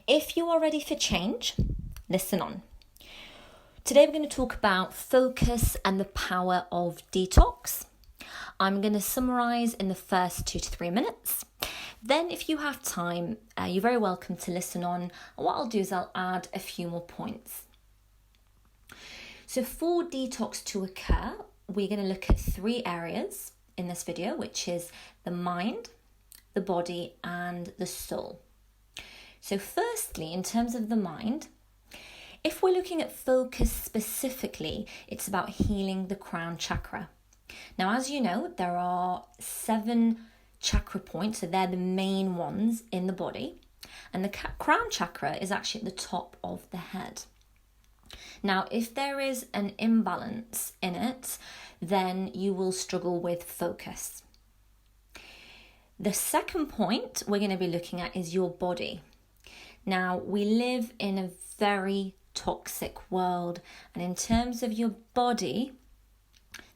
If you are ready for change, listen on. Today we're going to talk about focus and the power of detox. I'm going to summarise in the first 2 to 3 minutes. Then if you have time, you're very welcome to listen on. And what I'll do is I'll add a few more points. So for detox to occur, we're going to look at 3 areas in this video, which is the mind, the body and the soul. So firstly, in terms of the mind, if we're looking at focus specifically, it's about healing the crown chakra. Now, as you know, there are 7 chakra points, so they're the main ones in the body. And the crown chakra is actually at the top of the head. Now, if there is an imbalance in it, then you will struggle with focus. The second point we're going to be looking at is your body. Now, we live in a very toxic world, and in terms of your body,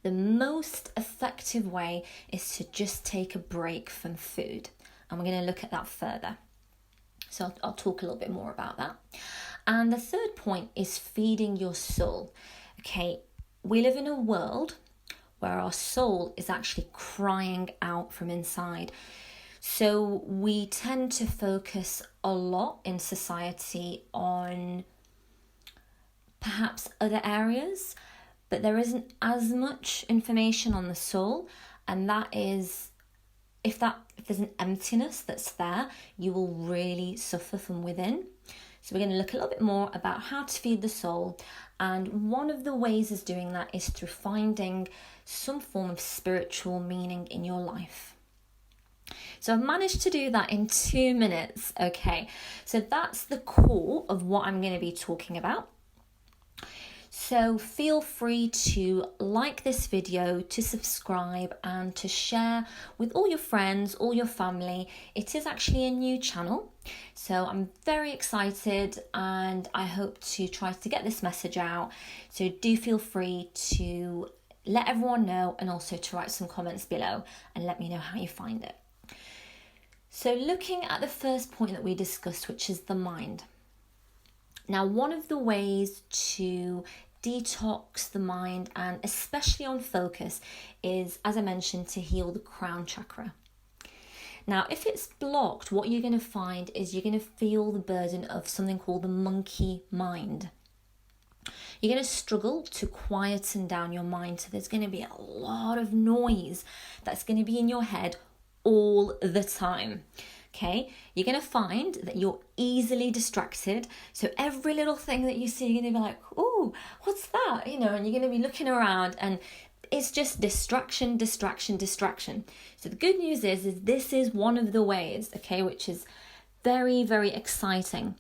the most effective way is to just take a break from food. And we're going to look at that further. So I'll talk a little bit more about that. And the third point is feeding your soul. Okay, we live in a world where our soul is actually crying out from inside. So we tend to focus a lot in society on perhaps other areas, but there isn't as much information on the soul, and that is if there's an emptiness that's there, you will really suffer from within. So we're going to look a little bit more about how to feed the soul, and one of the ways of doing that is through finding some form of spiritual meaning in your life. So I've managed to do that in 2 minutes. Okay, so that's the core of what I'm going to be talking about. So feel free to like this video, to subscribe and to share with all your friends, all your family. It is actually a new channel, so I'm very excited and I hope to try to get this message out. So do feel free to let everyone know and also to write some comments below and let me know how you find it. So looking at the first point that we discussed, which is the mind. Now, one of the ways to detox the mind, and especially on focus, is, as I mentioned, to heal the crown chakra. Now, if it's blocked, what you're going to find is you're going to feel the burden of something called the monkey mind. You're going to struggle to quieten down your mind, so there's going to be a lot of noise that's going to be in your head all the time. Okay, you're going to find that you're easily distracted. So every little thing that you see, you're going to be like, oh, what's that? And you're going to be looking around and it's just distraction. So the good news is this is one of the ways, okay, which is very, very exciting.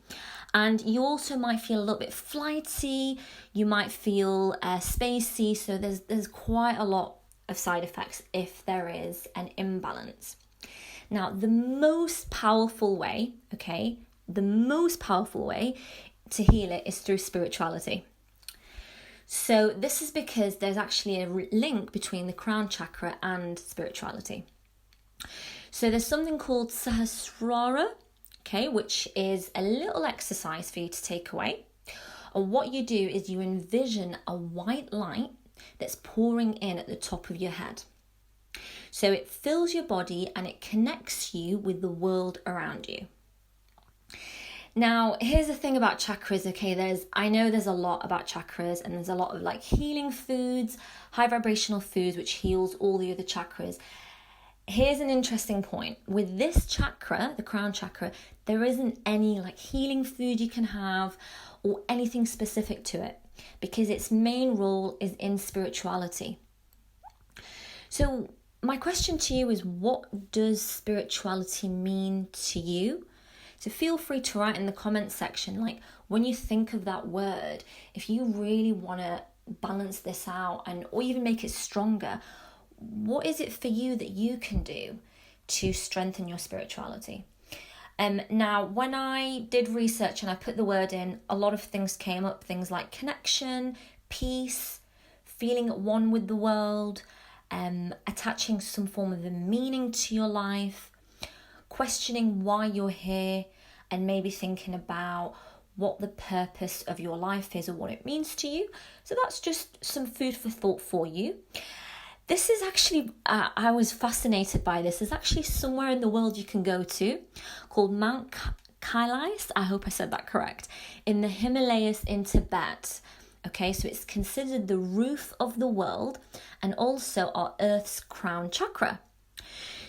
And you also might feel a little bit flighty. You might feel spacey. So there's quite a lot of side effects if there is an imbalance. Now, the most powerful way to heal it is through spirituality. So this is because there's actually a link between the crown chakra and spirituality. So there's something called Sahasrara, okay, which is a little exercise for you to take away. And what you do is you envision a white light that's pouring in at the top of your head. So it fills your body and it connects you with the world around you. Now, here's the thing about chakras, okay, I know there's a lot about chakras and there's a lot of healing foods, high vibrational foods, which heals all the other chakras. Here's an interesting point. With this chakra, the crown chakra, there isn't any healing food you can have or anything specific to it, because its main role is in spirituality. So my question to you is, what does spirituality mean to you? So feel free to write in the comments section, when you think of that word, if you really want to balance this out or even make it stronger, what is it for you that you can do to strengthen your spirituality? Now, when I did research and I put the word in, a lot of things came up, things like connection, peace, feeling at one with the world, attaching some form of a meaning to your life, questioning why you're here, and maybe thinking about what the purpose of your life is or what it means to you. So that's just some food for thought for you. This is actually, I was fascinated by this. There's actually somewhere in the world you can go to called Mount Kailash, I hope I said that correct, in the Himalayas in Tibet. Okay, so it's considered the roof of the world and also our Earth's crown chakra.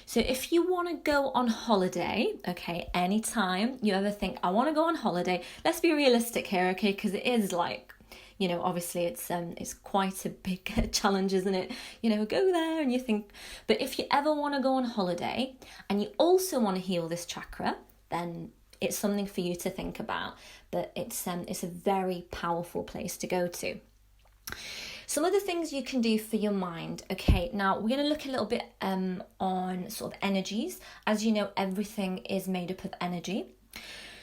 So if you want to go on holiday, okay, anytime you ever think, I want to go on holiday, let's be realistic here, okay, because it is like, you know, obviously it's quite a big challenge, isn't it? You know, go there and you think, but if you ever want to go on holiday and you also want to heal this chakra, then it's something for you to think about. But it's a very powerful place to go to. Some of the things you can do for your mind. Okay, now we're going to look a little bit on sort of energies. As you know, everything is made up of energy.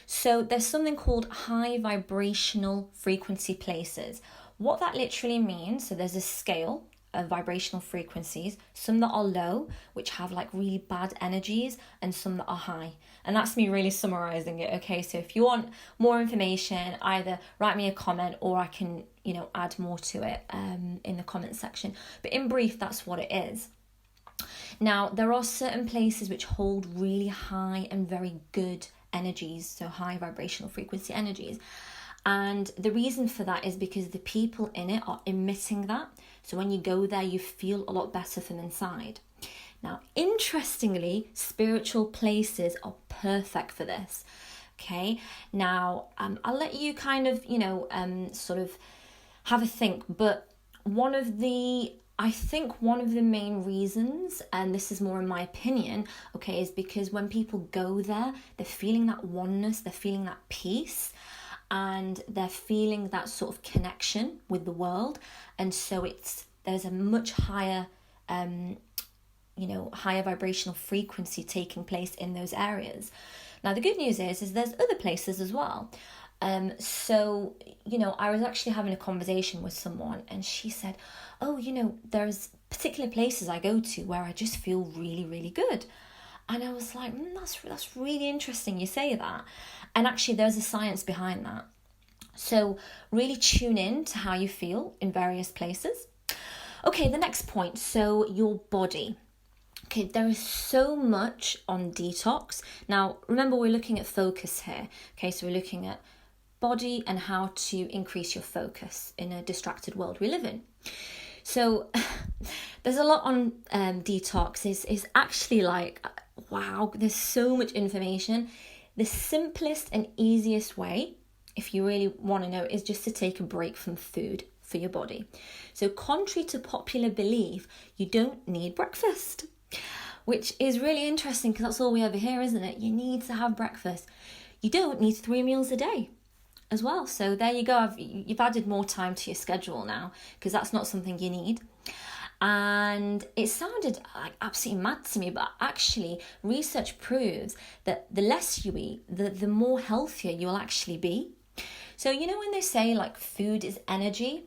So there's something called high vibrational frequency places. What that literally means, so there's a scale of vibrational frequencies, some that are low, which have like really bad energies, and some that are high. And that's me really summarizing it, okay? So if you want more information, either write me a comment or I can, you know, add more to it in the comment section. But in brief, that's what it is. Now, there are certain places which hold really high and very good energies, so high vibrational frequency energies. And the reason for that is because the people in it are emitting that. So when you go there, you feel a lot better from inside. Now, interestingly, spiritual places are perfect for this. Okay, now I'll let you kind of, you know, sort of have a think. But I think one of the main reasons, and this is more in my opinion, okay, is because when people go there, they're feeling that oneness, they're feeling that peace, and they're feeling that sort of connection with the world. And so there's a much higher, higher vibrational frequency taking place in those areas. Now, the good news is there's other places as well. So, you know, I was actually having a conversation with someone and she said, oh, you know, there's particular places I go to where I just feel really, really good. And I was like, that's really interesting you say that. And actually there's a science behind that. So really tune in to how you feel in various places. Okay, the next point. So your body. Okay, there is so much on detox. Now, remember, we're looking at focus here. Okay, so we're looking at body and how to increase your focus in a distracted world we live in. So there's a lot on detox. It's actually like, wow, there's so much information. The simplest and easiest way, if you really want to know, is just to take a break from food for your body. So contrary to popular belief, you don't need breakfast, which is really interesting because that's all we ever hear, isn't it? You need to have breakfast. You don't need 3 meals a day as well. So there you go. You've added more time to your schedule now because that's not something you need. And it sounded like absolutely mad to me, but actually research proves that the less you eat, the more healthier you'll actually be. So, you know, when they say like food is energy,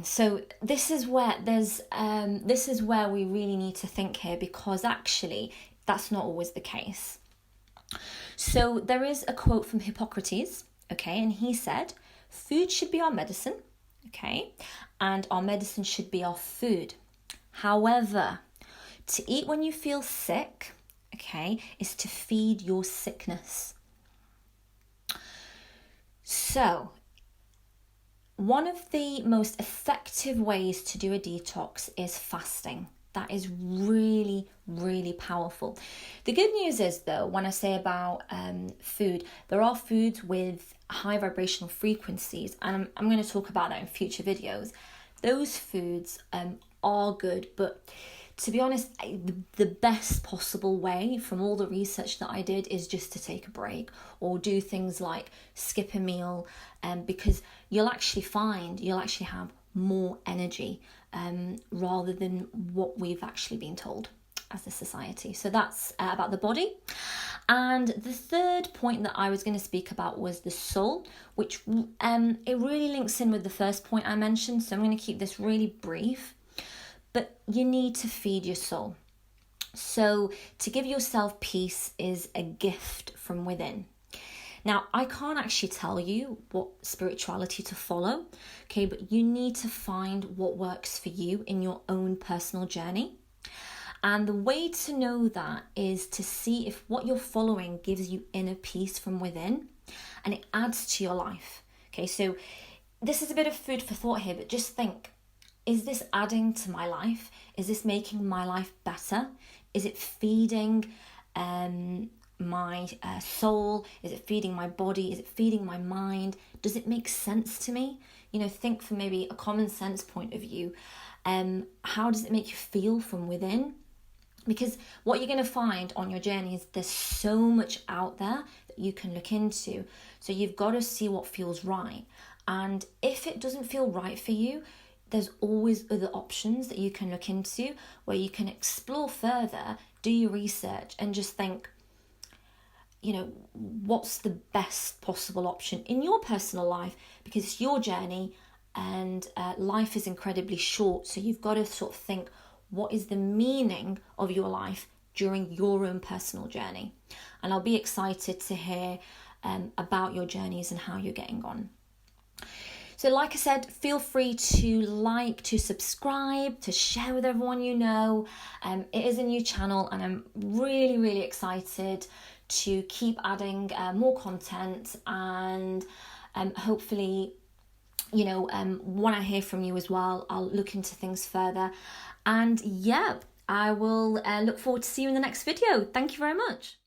so this is where we really need to think here, because actually that's not always the case. So there is a quote from Hippocrates, okay, and he said, food should be our medicine, okay, and our medicine should be our food. However, to eat when you feel sick, okay, is to feed your sickness. So, one of the most effective ways to do a detox is fasting. That is really, really powerful. The good news is, though, when I say about food, there are foods with high vibrational frequencies, and I'm going to talk about that in future videos. Those foods are good, but to be honest, the best possible way from all the research that I did is just to take a break or do things like skip a meal, because you'll actually have more energy rather than what we've actually been told as a society. So that's about the body. And the third point that I was going to speak about was the soul, which it really links in with the first point I mentioned. So I'm going to keep this really brief. But you need to feed your soul. So to give yourself peace is a gift from within. Now, I can't actually tell you what spirituality to follow, okay, but you need to find what works for you in your own personal journey. And the way to know that is to see if what you're following gives you inner peace from within and it adds to your life. Okay, so this is a bit of food for thought here, but just think, is this adding to my life? Is this making my life better? Is it feeding my soul? Is it feeding my body? Is it feeding my mind? Does it make sense to me? You know, think from maybe a common sense point of view. How does it make you feel from within? Because what you're going to find on your journey is there's so much out there that you can look into. So you've got to see what feels right. And if it doesn't feel right for you, there's always other options that you can look into where you can explore further, do your research and just think, you know, what's the best possible option in your personal life, because it's your journey and life is incredibly short. So you've got to sort of think, what is the meaning of your life during your own personal journey? And I'll be excited to hear about your journeys and how you're getting on. So like I said, feel free to like, to subscribe, to share with everyone you know. It is a new channel and I'm really, really excited to keep adding more content and hopefully, you know, when I hear from you as well, I'll look into things further. And yeah, I will look forward to seeing you in the next video. Thank you very much.